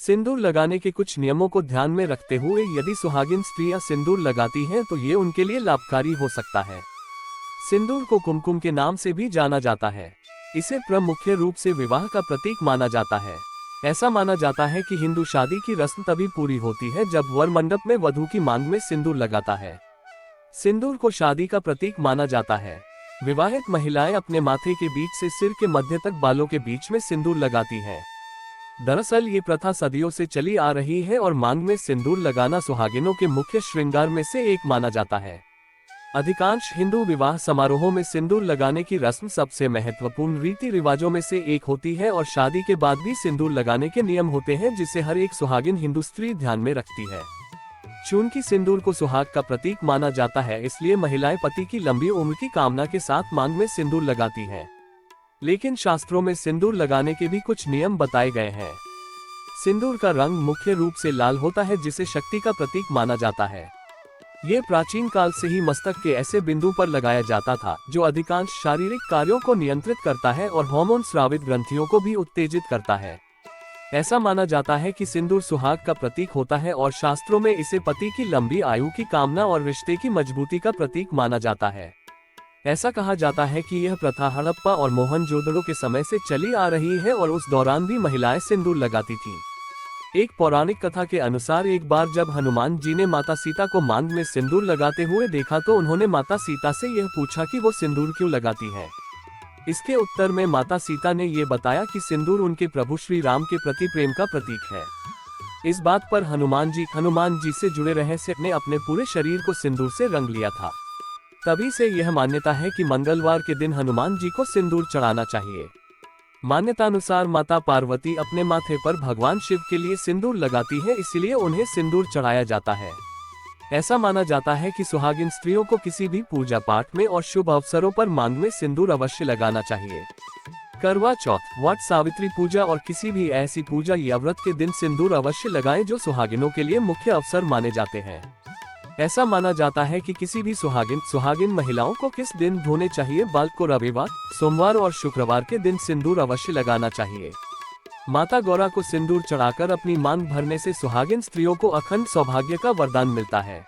सिंदूर लगाने के कुछ नियमों को ध्यान में रखते हुए यदि सुहागिन स्त्रियां सिंदूर लगाती हैं तो ये उनके लिए लाभकारी हो सकता है। सिंदूर को कुमकुम के नाम से भी जाना जाता है। इसे मुख्य रूप से विवाह का प्रतीक माना जाता है। ऐसा माना जाता है कि हिंदू शादी की रस्म तभी पूरी होती है जब वर मंडप में वधू की मांग में सिंदूर लगाता है। सिंदूर को शादी का प्रतीक माना जाता है। विवाहित महिलाएं अपने माथे के बीच से सिर के मध्य तक बालों के बीच में सिंदूर लगाती हैं। दरअसल ये प्रथा सदियों से चली आ रही है और मांग में सिंदूर लगाना सुहागिनों के मुख्य श्रृंगार में से एक माना जाता है। अधिकांश हिंदू विवाह समारोहों में सिंदूर लगाने की रस्म सबसे महत्वपूर्ण रीति रिवाजों में से एक होती है और शादी के बाद भी सिंदूर लगाने के नियम होते हैं जिसे हर एक सुहागिन हिंदू स्त्री ध्यान में रखती है। चूंकि सिंदूर को सुहाग का प्रतीक माना जाता है इसलिए महिलाएं पति की लंबी उम्र की कामना के साथ मांग में सिंदूर लगाती हैं। लेकिन शास्त्रों में सिंदूर लगाने के भी कुछ नियम बताए गए हैं। सिंदूर का रंग मुख्य रूप से लाल होता है जिसे शक्ति का प्रतीक माना जाता है। ये प्राचीन काल से ही मस्तक के ऐसे बिंदु पर लगाया जाता था जो अधिकांश शारीरिक कार्यों को नियंत्रित करता है और हार्मोन स्रावित ग्रंथियों को भी उत्तेजित करता है। ऐसा माना जाता है कि सिंदूर सुहाग का प्रतीक होता है और शास्त्रों में इसे पति की लंबी आयु की कामना और रिश्ते की मजबूती का प्रतीक माना जाता है। ऐसा कहा जाता है कि यह प्रथा हड़प्पा और मोहनजोदड़ो के समय से चली आ रही है और उस दौरान भी महिलाएं सिंदूर लगाती थीं। एक पौराणिक कथा के अनुसार एक बार जब हनुमान जी ने माता सीता को मांग में सिंदूर लगाते हुए देखा तो उन्होंने माता सीता से यह पूछा कि वो सिंदूर क्यों लगाती हैं। इसके उत्तर में माता सीता ने ये बताया कि सिंदूर उनके प्रभु श्री राम के प्रति प्रेम का प्रतीक है। इस बात पर हनुमान जी से जुड़े रहस्य ने अपने पूरे शरीर को सिंदूर से रंग लिया था। तभी से यह मान्यता है कि मंगलवार के दिन हनुमान जी को सिंदूर चढ़ाना चाहिए। मान्यतानुसार माता पार्वती अपने माथे पर भगवान शिव के लिए सिंदूर लगाती है, इसलिए उन्हें सिंदूर चढ़ाया जाता है। ऐसा माना जाता है कि सुहागिन स्त्रियों को किसी भी पूजा पाठ में और शुभ अवसरों पर मांग में सिंदूर अवश्य लगाना चाहिए। करवा चौथ, वट सावित्री पूजा और किसी भी ऐसी पूजा या व्रत के दिन सिंदूर अवश्य लगाएं जो सुहागिनों के लिए मुख्य अवसर माने जाते हैं। ऐसा माना जाता है कि किसी भी सुहागिन महिलाओं को किस दिन धोने चाहिए बाल को रविवार, सोमवार और शुक्रवार के दिन सिंदूर अवश्य लगाना चाहिए। माता गौरा को सिंदूर चढ़ाकर अपनी मांग भरने से सुहागिन स्त्रियों को अखंड सौभाग्य का वरदान मिलता है।